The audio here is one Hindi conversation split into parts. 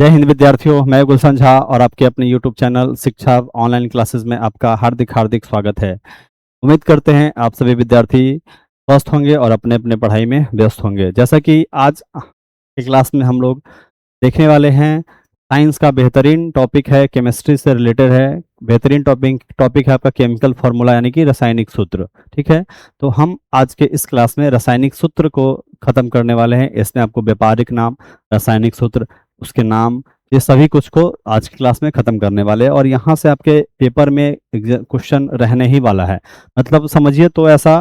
जय हिंद विद्यार्थियों, मैं गुलशन झा और आपके अपने यूट्यूब चैनल शिक्षा ऑनलाइन क्लासेस में आपका हार्दिक हार्दिक स्वागत है। उम्मीद करते हैं आप सभी विद्यार्थी स्वस्थ होंगे और अपने अपने पढ़ाई में व्यस्त होंगे। जैसा कि आज की क्लास में हम लोग देखने वाले हैं, साइंस का बेहतरीन टॉपिक है, केमिस्ट्री से रिलेटेड है। बेहतरीन टॉपिक है आपका केमिकल फार्मूला यानी कि रासायनिक सूत्र। ठीक है, तो हम आज के इस क्लास में रासायनिक सूत्र को खत्म करने वाले हैं। इसमें आपको व्यापारिक नाम, रासायनिक सूत्र, उसके नाम, ये सभी कुछ को आज की क्लास में खत्म करने वाले हैं। और यहाँ से आपके पेपर में क्वेश्चन रहने ही वाला है। मतलब समझिए तो ऐसा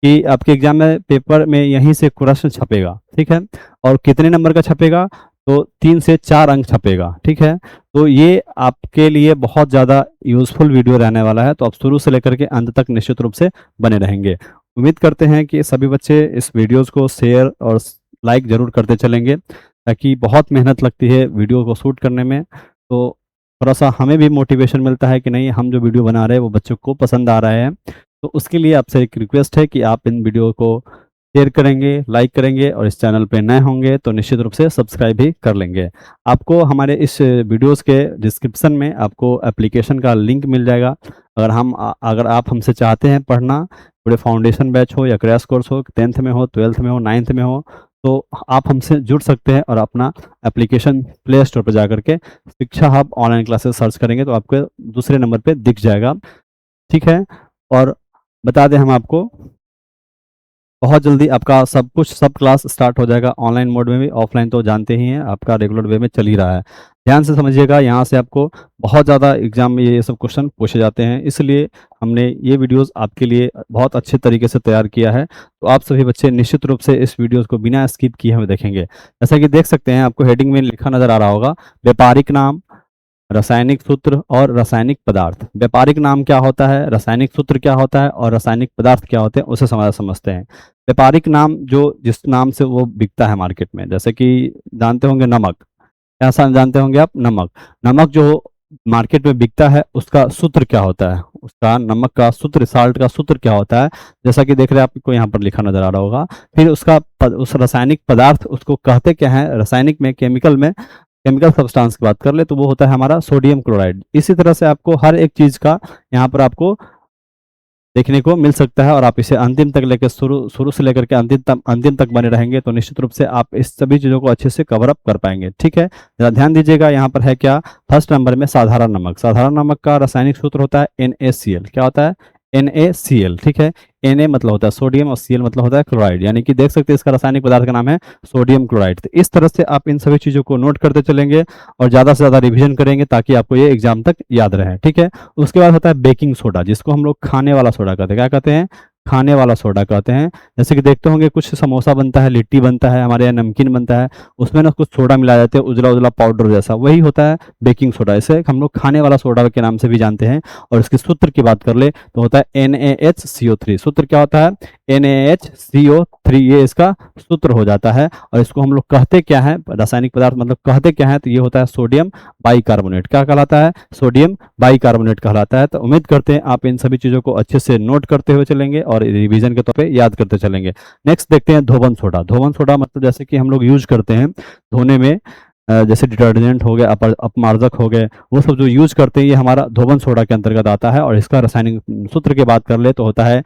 कि आपके एग्जाम में पेपर में यहीं से प्रश्न छपेगा। ठीक है, और कितने नंबर का छपेगा? तो 3 से 4 अंक छपेगा। ठीक है, तो ये आपके लिए बहुत ज़्यादा यूजफुल वीडियो रहने वाला है, तो आप शुरू से लेकर के अंत तक निश्चित रूप से बने रहेंगे। उम्मीद करते हैं कि सभी बच्चे इस वीडियोस को शेयर और लाइक जरूर करते चलेंगे, ताकि बहुत मेहनत लगती है वीडियो को शूट करने में, तो थोड़ा सा हमें भी मोटिवेशन मिलता है कि नहीं, हम जो वीडियो बना रहे हैं वो बच्चों को पसंद आ रहा है। तो उसके लिए आपसे एक रिक्वेस्ट है कि आप इन वीडियो को शेयर करेंगे, लाइक करेंगे, और इस चैनल पे नए होंगे तो निश्चित रूप से सब्सक्राइब भी कर लेंगे। आपको हमारे इस वीडियोस के डिस्क्रिप्शन में आपको एप्लीकेशन का लिंक मिल जाएगा। अगर आप हमसे चाहते हैं पढ़ना, पूरे फाउंडेशन बैच हो या क्रैश कोर्स हो, 10th में हो, 12th में हो, 9th में हो, तो आप हमसे जुड़ सकते हैं और अपना एप्लीकेशन प्ले स्टोर पर जाकर के शिक्षा हब ऑनलाइन क्लासेस सर्च करेंगे तो आपके दूसरे नंबर पे दिख जाएगा। ठीक है, और बता दें हम आपको, बहुत जल्दी आपका सब क्लास स्टार्ट हो जाएगा, ऑनलाइन मोड में भी, ऑफलाइन तो जानते ही हैं आपका रेगुलर वे में चल ही रहा है। ध्यान से समझिएगा, यहाँ से आपको बहुत ज़्यादा एग्जाम में ये सब क्वेश्चन पूछे जाते हैं, इसलिए हमने ये वीडियोस आपके लिए बहुत अच्छे तरीके से तैयार किया है। तो आप सभी बच्चे निश्चित रूप से इस वीडियोस को बिना स्किप किए हमें देखेंगे। जैसा कि देख सकते हैं, आपको हेडिंग में लिखा नजर आ रहा होगा, व्यापारिक नाम, रासायनिक सूत्र और रासायनिक पदार्थ। व्यापारिक नाम क्या होता है, रासायनिक सूत्र क्या होता है और रासायनिक पदार्थ क्या होते हैं, उसे समझते हैं। व्यापारिक नाम जो जिस नाम से वो बिकता है मार्केट में, जैसे कि जानते होंगे नमक, क्या जानते होंगे आप? नमक। नमक जो मार्केट में बिकता है उसका सूत्र क्या होता है, उसका नमक का सूत्र, साल्ट का सूत्र क्या होता है, जैसा कि देख रहे हैं आपको यहाँ पर लिखा नजर आ रहा होगा। फिर उस रासायनिक पदार्थ, उसको कहते क्या है रासायनिक में, केमिकल सब्सटेंस की बात कर ले तो वो होता है हमारा सोडियम क्लोराइड। इसी तरह से आपको हर एक चीज का यहाँ पर आपको देखने को मिल सकता है, और आप इसे अंतिम तक लेकर शुरू से लेकर के अंतिम तक बने रहेंगे तो निश्चित रूप से आप इस सभी चीजों को अच्छे से कवर अप कर पाएंगे। ठीक है, जरा ध्यान दीजिएगा, यहाँ पर है क्या, फर्स्ट नंबर में साधारण नमक। साधारण नमक का रासायनिक सूत्र होता है NaCl। क्या होता है? NaCl। ठीक है, Na मतलब होता है सोडियम और Cl मतलब होता है क्लोराइड, यानी कि देख सकते हैं इसका रासायनिक पदार्थ का नाम है सोडियम क्लोराइड। तो इस तरह से आप इन सभी चीजों को नोट करते चलेंगे और ज्यादा से ज्यादा रिवीजन करेंगे ताकि आपको ये एग्जाम तक याद रहे। ठीक है, उसके बाद होता है बेकिंग सोडा, जिसको हम लोग खाने वाला सोडा कहते हैं। क्या कहते हैं? खाने वाला सोडा कहते हैं। जैसे कि देखते होंगे कुछ समोसा बनता है, लिट्टी बनता है, हमारे यहाँ नमकीन बनता है, उसमें ना कुछ सोडा मिला जाते हैं, उजला उजला पाउडर जैसा, वही होता है बेकिंग सोडा। इसे हम लोग खाने वाला सोडा के नाम से भी जानते हैं। और इसके सूत्र की बात कर ले तो होता है NaHCO3। सूत्र क्या होता है? NaHCO3, ये इसका सूत्र हो जाता है। और इसको हम लोग कहते क्या है, रासायनिक पदार्थ मतलब कहते क्या है, तो ये होता है सोडियम बाइकार्बोनेट। क्या कहलाता है? सोडियम बाइकार्बोनेट कहलाता है। तो उम्मीद करते हैं आप इन सभी चीजों को अच्छे से नोट करते हुए चलेंगे और रिवीजन के तौर पे याद करते चलेंगे। नेक्स्ट देखते हैं धोबन सोडा। धोबन सोडा मतलब जैसे कि हम लोग यूज करते हैं धोने में, जैसे डिटर्जेंट हो गया, अपमार्जक हो गए, वो सब जो यूज करते हैं ये हमारा धोबन सोडा के अंतर्गत आता है। और इसका रासायनिक सूत्र की बात कर ले तो होता है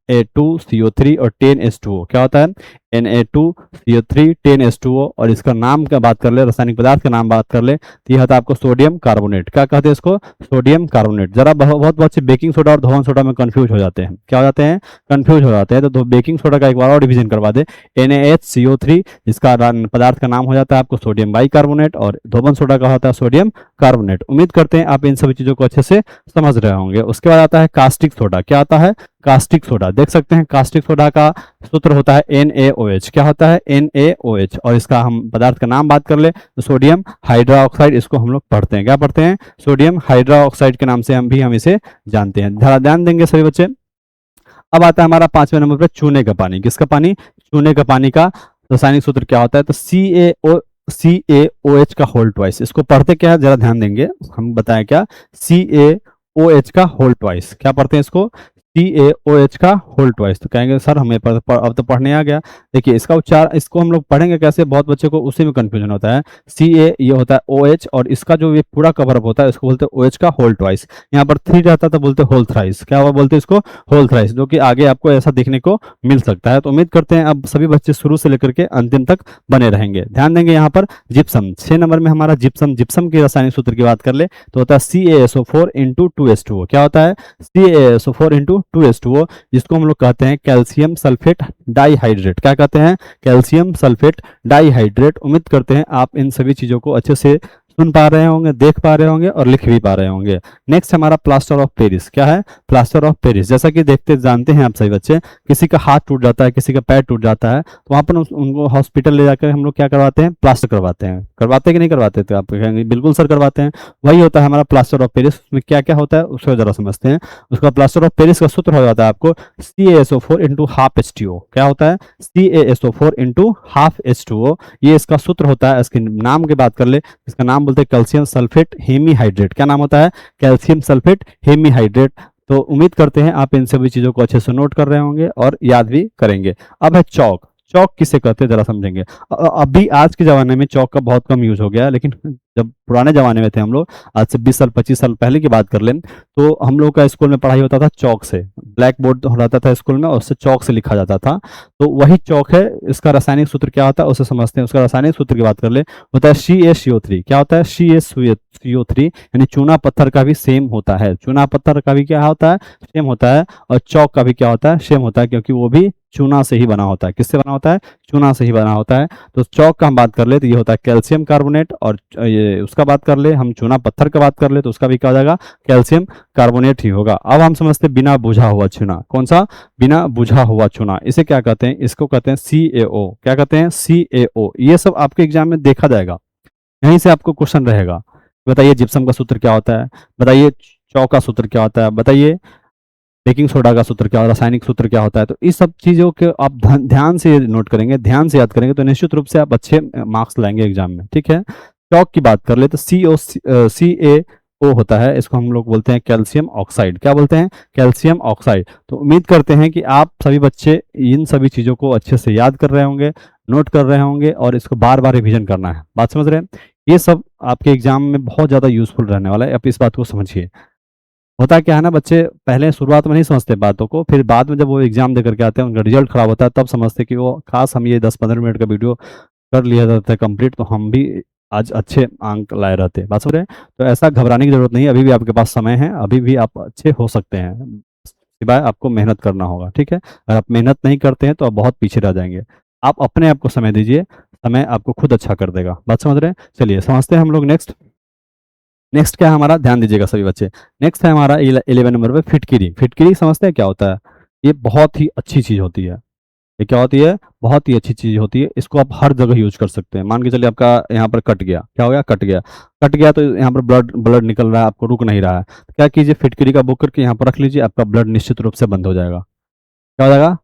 Na2CO3 और 10H2O। क्या होता है? Na2CO3 10H2O। और इसका नाम का बात कर ले, रासायनिक पदार्थ का नाम बात कर ले तो यह होता है आपको सोडियम कार्बोनेट। क्या कहते हैं इसको? Sodium carbonate. जरा बहुत बहुत से बेकिंग सोडा और धोबन सोडा में कंफ्यूज हो जाते हैं। क्या हो जाते हैं? कंफ्यूज हो जाते हैं। तो बेकिंग सोडा का एक बार और डिवीजन करवा दे, NaHCO3, जिसका पदार्थ का नाम हो जाता है आपको सोडियम बाइकार्बोनेट, और धोबन सोडा का होता है सोडियम कार्बोनेट। उम्मीद करते हैं आप इन सभी चीजों को अच्छे से समझ रहे होंगे। उसके बाद आता है कास्टिक सोडा। क्या आता है? Caustic soda. देख सकते हैं कास्टिक सोडा का सूत्र होता है NaOH। क्या होता है? NaOH। और इसका हम पदार्थ का नाम बात कर ले तो सोडियम हाइड्रा ऑक्साइड, इसको हम लोग पढ़ते हैं। क्या पढ़ते हैं? सोडियम हाइड्रा ऑक्साइड के नाम से हम इसे जानते हैं। ध्यान देंगे सभी बच्चे। अब आता है हमारा 5वें नंबर पर चूने का पानी। किसका पानी? चूने का पानी का रासायनिक सूत्र क्या होता है? तो CaOH का होल ट्वाइस। इसको पढ़ते क्या है, जरा ध्यान देंगे, हम बताएं क्या, CaOH का होल ट्वाइस। क्या पढ़ते हैं इसको? CaOH का होल ट्वाइस। तो कहेंगे सर हमें अब तो पढ़ने आ गया। देखिए इसका उच्चार, इसको हम लोग पढ़ेंगे कैसे, बहुत बच्चे को उसी में कंफ्यूजन होता है। Ca ये होता है OH, और इसका जो ये पूरा कवर अप होता है इसको बोलते हैं OH का होल ट्वाइस। यहाँ पर 3 रहता तो बोलते होल थ्राइस। क्या हुआ, बोलते इसको होल थ्राइस, जो कि आगे आपको ऐसा देखने को मिल सकता है। तो उम्मीद करते हैं अब सभी बच्चे शुरू से लेकर के अंतिम तक बने रहेंगे। ध्यान देंगे यहाँ पर जिप्सम 6 नंबर में हमारा जिप्सम। जिप्सम के रासायनिक सूत्र की बात कर ले तो होता है CaSO4 इंटू 2H2O। क्या होता है, CaSO4 इंटू 2H2O, जिसको हम लोग कहते हैं कैल्शियम सल्फेट डाइहाइड्रेट। क्या कहते हैं, कैल्शियम सल्फेट डाइहाइड्रेट। उम्मीद करते हैं आप इन सभी चीजों को अच्छे से सुन पा रहे होंगे, देख पा रहे होंगे और लिख भी पा रहे होंगे। नेक्स्ट हमारा प्लास्टर ऑफ पेरिस। क्या है, प्लास्टर ऑफ पेरिस। जैसा कि देखते जानते हैं आप सभी बच्चे, किसी का हाथ टूट जाता है, किसी का पैर टूट जाता है, तो वहां पर उनको हॉस्पिटल ले जाकर हम लोग क्या करवाते हैं, प्लास्टर करवाते हैं। करवाते हैं कि नहीं करवाते, तो आप कहेंगे बिल्कुल सर करवाते हैं। वही होता है हमारा प्लास्टर ऑफ पेरिस। उसमें क्या क्या होता है उसको जरा समझते हैं। उसका प्लास्टर ऑफ पेरिस का सूत्र हो जाता है आपको CaSO4 इंटू हाफ H2O। क्या होता है, CaSO4 इंटू हाफ H2O, ये इसका सूत्र होता है। इसके नाम की बात कर ले, इसका नाम बोलते हैं कैल्शियम सल्फेट हेमीहाइड्रेट। क्या नाम होता है, कैल्शियम सल्फेट हेमीहाइड्रेट। तो उम्मीद करते हैं आप इन सभी चीजों को अच्छे से नोट कर रहे होंगे और याद भी करेंगे। अब है चौक। चौक किसे कहते हैं जरा समझेंगे। अभी आज के जमाने में चौक का बहुत कम यूज हो गया है, लेकिन जब पुराने जमाने में थे हम लोग, आज से 20 साल 25 साल पहले की बात कर लें, तो हम लोग का स्कूल में पढ़ाई होता था चौक से। ब्लैक बोर्ड रहता था स्कूल में और उससे चौक से लिखा जाता था। तो वही चौक है। इसका रासायनिक सूत्र क्या होता है उसे समझते हैं। उसका रासायनिक सूत्र की बात कर ले, होता है CaCO3। क्या होता है, CaCO3, यानी चूना पत्थर का भी सेम होता है। चूना पत्थर का भी क्या होता है, सेम होता है। और चौक का भी क्या होता है, सेम होता है, क्योंकि वो भी चूना से ही बना होता है। किससे बना होता है, चूना से ही बना होता है। तो चौक का हम बात कर ले तो ये होता है कैल्शियम कार्बोनेट, और ये उसका बात कर ले हम चूना पत्थर का बात कर ले तो उसका भी क्या हो जाएगा, कैल्शियम कार्बोनेट ही होगा। अब हम समझते हैं बिना बुझा हुआ चूना। कौन सा, बिना बुझा हुआ चूना। इसे क्या कहते हैं, इसको कहते हैं CaO। क्या कहते हैं, CaO। ये सब आपके एग्जाम में देखा जाएगा, यहीं से आपको क्वेश्चन रहेगा। बताइए जिप्सम का सूत्र क्या होता है, बताइए चौक का सूत्र क्या होता है, बताइए बेकिंग सोडा का सूत्र क्या, रासायनिक सूत्र क्या होता है। तो इस सब चीजों के आप ध्यान से नोट करेंगे, ध्यान से याद करेंगे, तो निश्चित रूप से आप अच्छे मार्क्स लाएंगे एग्जाम में। ठीक है, चौक की बात कर ले तो CaO होता है, इसको हम लोग बोलते हैं कैल्शियम ऑक्साइड। क्या बोलते हैं, कैल्शियम ऑक्साइड। तो उम्मीद करते हैं कि आप सभी बच्चे इन सभी चीजों को अच्छे से याद कर रहे होंगे, नोट कर रहे होंगे, और इसको बार बार रिविजन करना है। बात समझ रहे हैं, ये सब आपके एग्जाम में बहुत ज्यादा यूजफुल रहने वाला है। आप इस बात को समझिए। होता क्या है ना, बच्चे पहले शुरुआत में नहीं समझते बातों को, फिर बाद में जब वो एग्जाम दे करके आते हैं, उनका रिजल्ट खराब होता है, तब समझते कि वो खास हम ये 10-15 मिनट का वीडियो कर लिया जाता है कंप्लीट, तो हम भी आज अच्छे अंक लाए रहते। बात समझ रहे हैं। तो ऐसा घबराने की जरूरत नहीं है, अभी भी आपके पास समय है, अभी भी आप अच्छे हो सकते हैं, सिवाय आपको मेहनत करना होगा। ठीक है, अगर आप मेहनत नहीं करते हैं तो आप बहुत पीछे रह जाएंगे। आप अपने आप को समय दीजिए, समय आपको खुद अच्छा कर देगा। बात समझ रहे हैं। चलिए समझते हैं हम लोग नेक्स्ट। नेक्स्ट क्या है हमारा, ध्यान दीजिएगा सभी बच्चे। नेक्स्ट है हमारा 11 नंबर पे फिटकिरी। फिटकिरी समझते हैं क्या होता है, ये बहुत ही अच्छी चीज होती है। ये क्या होती है, बहुत ही अच्छी चीज होती है। इसको आप हर जगह यूज कर सकते हैं। मान के चलिए आपका यहाँ पर कट गया, क्या हो गया, कट गया। कट गया तो यहाँ पर ब्लड ब्लड निकल रहा है, आपको रुक नहीं रहा है, तो क्या कीजिए, फिटकिरी का बुक करके यहाँ पर रख लीजिए, आपका ब्लड निश्चित रूप से बंद हो जाएगा। क्या हो जाएगा,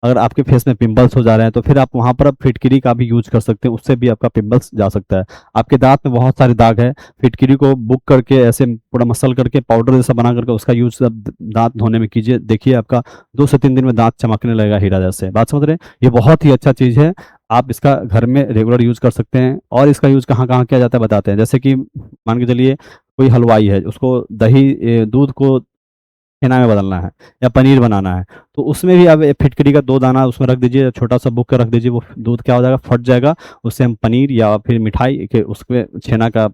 अगर आपके फेस में पिंपल्स हो जा रहे हैं तो फिर आप वहां पर फिटकिरी का भी यूज कर सकते हैं, उससे भी आपका पिंपल्स जा सकता है। आपके दांत में बहुत सारे दाग है, फिटकिरी को बुक करके ऐसे पूरा मसल करके पाउडर जैसा बना करके उसका यूज दांत धोने में कीजिए। देखिए आपका 2 से 3 दिन में दांत चमकने लगेगा हीरा जैसे। बात समझ रहे हैं, ये बहुत ही अच्छा चीज है। आप इसका घर में रेगुलर यूज कर सकते हैं। और इसका यूज कहाँ कहाँ किया जाता है बताते हैं। जैसे कि मान के चलिए कोई हलवाई है, उसको दही दूध को छेना में बदलना है या पनीर बनाना है, तो उसमें भी आप फिटकरी का 2 दाना उसमें रख दीजिए, छोटा सा बुक कर रख दीजिए, वो दूध क्या हो जाएगा, फट जाएगा। उससे हम पनीर या फिर मिठाई के उसमें छेना का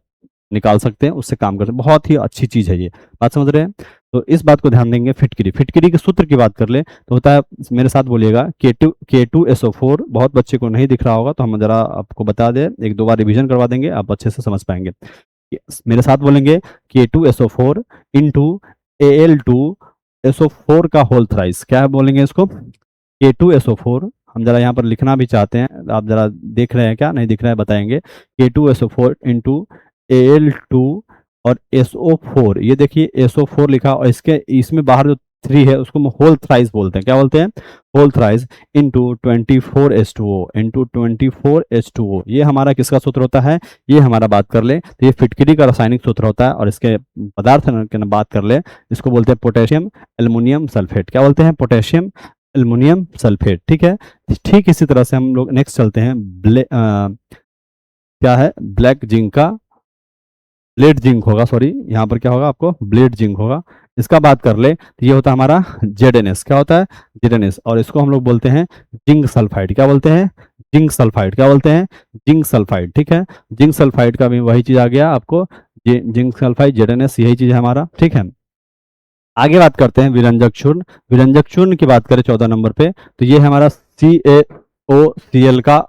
निकाल सकते हैं, उससे काम करते हैं। बहुत ही अच्छी चीज है ये। बात समझ रहे हैं। तो इस बात को ध्यान देंगे। फिटकरी, फिटकरी के सूत्र की बात कर ले तो होता है, मेरे साथ बोलिएगा, K2SO4। बहुत बच्चे को नहीं दिख रहा होगा तो हम जरा आपको बता दें, 1-2 बार रिविजन करवा देंगे, आप अच्छे से समझ पाएंगे। मेरे साथ बोलेंगे K2SO4 इंटू Al2SO4 का होल थ्राइस। क्या बोलेंगे इसको, K2SO4। हम जरा यहाँ पर लिखना भी चाहते हैं, आप जरा देख रहे हैं क्या, नहीं दिख रहा है बताएंगे। K2SO4 इंटू Al2 और SO4, ये देखिए SO4 लिखा, और इसके इसमें बाहर जो 3 है उसको हम होल थ्राइस बोलते हैं। क्या बोलते हैं? Whole thrice into 24H2O into 24H2O। ये हमारा किसका सूत्र होता है? ये हमारा बात कर ले तो ये फिटकरी का रासायनिक सूत्र होता है। और इसके पदार्थ की बात कर ले, इसको बोलते हैं पोटेशियम एल्युमिनियम सल्फेट। क्या बोलते हैं? Potassium aluminium sulphate. ठीक है। ठीक इसी तरह से हम लोग नेक्स्ट चलते हैं। क्या है? ब्लैक जिंक का ब्लेड जिंक होगा, सॉरी यहाँ पर क्या होगा आपको? ब्लेड जिंक होगा। इसका बात कर ले तो ये होता है हमारा ZnS। क्या होता है? ZnS। और इसको हम लोग बोलते हैं जिंक सल्फाइड। क्या बोलते हैं? Zinc sulphide. क्या बोलते हैं? Zinc sulphide. ठीक है। जिंक सल्फाइड का भी वही चीज आ गया आपको, जिंक सल्फाइड ZnS यही चीज है हमारा। ठीक है। आगे बात करते हैं विरंजक चूर्ण। विरंजक चूर्ण की बात करें 14 नंबर पे तो ये है हमारा CaOCl का,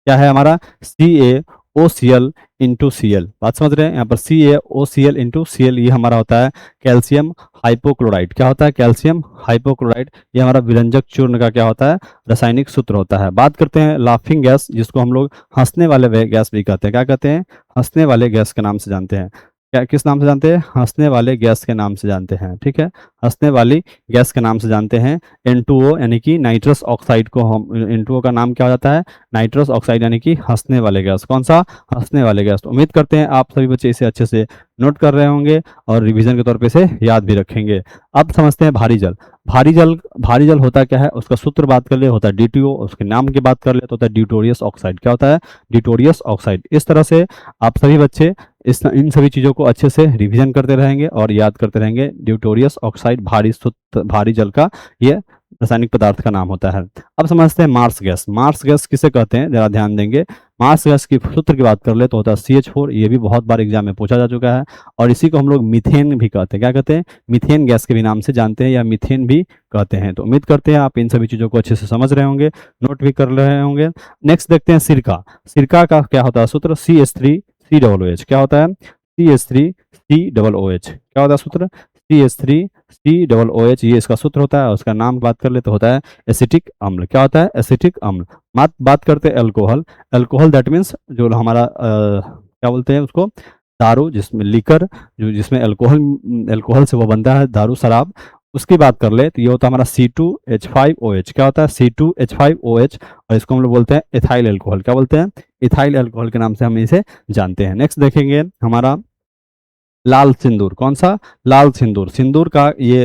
क्या है हमारा? CaOCl into Cl। बात समझ रहे हैं? यहाँ पर CaOCl इंटू Cl ये हमारा होता है कैल्शियम हाइपोक्लोराइड। क्या होता है? Calcium hypochloride. ये हमारा विरंजक चूर्ण का क्या होता है? रासायनिक सूत्र होता है। बात करते हैं लाफिंग गैस, जिसको हम लोग हंसने वाले गैस भी कहते हैं। क्या कहते हैं? हंसने वाले गैस के नाम से जानते हैं। क्या किस नाम से जानते हैं? हंसने वाले गैस के नाम से जानते हैं। ठीक है। हंसने वाली गैस के नाम से जानते हैं। N2O यानी कि नाइट्रस ऑक्साइड को हम, N2O का नाम क्या हो जाता है? नाइट्रस ऑक्साइड यानी कि हंसने वाले गैस। कौन सा? हंसने वाले गैस। तो उम्मीद करते हैं आप सभी बच्चे इसे अच्छे से नोट कर रहे होंगे और रिवीजन के तौर पे इसे याद भी रखेंगे। अब समझते हैं भारी जल। भारी जल होता क्या है? उसका सूत्र बात कर ले होता है DTO। उसके नाम की बात कर ले तो होता है ड्यूटोरियस ऑक्साइड। क्या होता है? ड्यूटोरियस ऑक्साइड। इस तरह से आप सभी बच्चे इन सभी चीज़ों को अच्छे से रिवीजन करते रहेंगे और याद करते रहेंगे। ड्यूटोरियस ऑक्साइड भारी जल का ये रासायनिक पदार्थ का नाम होता है। अब समझते हैं मार्स गैस। मार्स गैस किसे कहते हैं? जरा ध्यान देंगे। मार्स गैस की सूत्र की बात कर ले तो होता है CH4। ये भी बहुत बार एग्जाम में पूछा जा चुका है। और इसी को हम लोग मीथेन भी कहते हैं। क्या कहते हैं? मीथेन गैस के भी नाम से जानते हैं या मीथेन भी कहते हैं। तो उम्मीद करते हैं आप इन सभी चीज़ों को अच्छे से समझ रहे होंगे, नोट भी कर रहे होंगे। नेक्स्ट देखते हैं सिरका। सिरका का क्या होता है सूत्र? CH3COOH। क्या होता है? CH3COOH। क्या होता है सूत्र? CH3COOH ये इसका सूत्र होता है। और उसका नाम बात कर ले तो होता है एसिटिक अम्ल। क्या होता है? एसिटिक अम्ल। बात करते हैं अल्कोहल। अल्कोहल दैट मीन्स जो हमारा क्या बोलते हैं उसको? दारू, जिसमें लिकर, जो जिसमें अल्कोहल से वो बनता है दारू, शराब। उसकी बात कर ले तो ये होता है हमारा C2H5OH। क्या होता है? C2H5OH। और इसको हम लोग बोलते हैं इथाइल अल्कोहल। क्या बोलते हैं? इथाइल अल्कोहल के नाम से हम इसे जानते हैं। नेक्स्ट देखेंगे हमारा लाल सिंदूर। कौन सा? लाल सिंदूर। सिंदूर का ये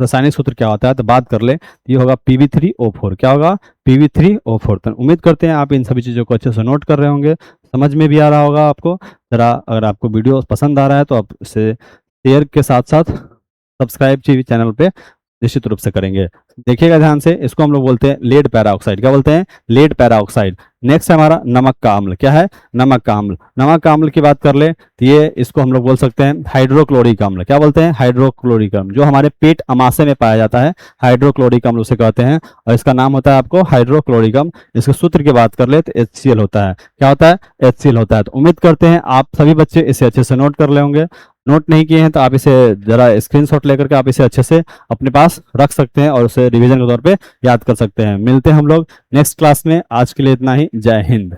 रासायनिक सूत्र क्या होता है? तो बात कर ले ये होगा Pb3O4। क्या होगा? Pb3O4। तो उम्मीद करते हैं आप इन सभी चीज़ों को अच्छे से नोट कर रहे होंगे, समझ में भी आ रहा होगा आपको। जरा अगर आपको वीडियो पसंद आ रहा है तो आप इसे शेयर के साथ साथ सब्सक्राइब चैनल पे निश्चित रूप से करेंगे। देखिएगा ध्यान से, इसको हम लोग बोलते हैं लेड पैराऑक्साइड। क्या बोलते हैं? Lead peroxide. नेक्स्ट है हमारा नमक का अम्ल। क्या है? नमक का अम्ल। नमक का अम्ल की बात कर ले तो ये इसको हम लोग बोल सकते हैं हाइड्रोक्लोरिक अम्ल। क्या बोलते हैं? हाइड्रोक्लोरिक अम्ल। जो हमारे पेट अमाशय में पाया जाता है हाइड्रोक्लोरिक अम्ल उसे कहते हैं। और इसका नाम होता है आपको हाइड्रोक्लोरिक अम्ल। इसके सूत्र की बात कर ले तो HCl होता है। क्या होता है? HCl होता है। तो उम्मीद करते हैं आप सभी बच्चे इसे अच्छे से नोट कर ले होंगे। नोट नहीं किए हैं तो आप इसे जरा स्क्रीनशॉट लेकर के आप इसे अच्छे से अपने पास रख सकते हैं और उसे रिवीजन के तौर पे याद कर सकते हैं। मिलते हैं हम लोग नेक्स्ट क्लास में। आज के लिए इतना ही। जय हिंद।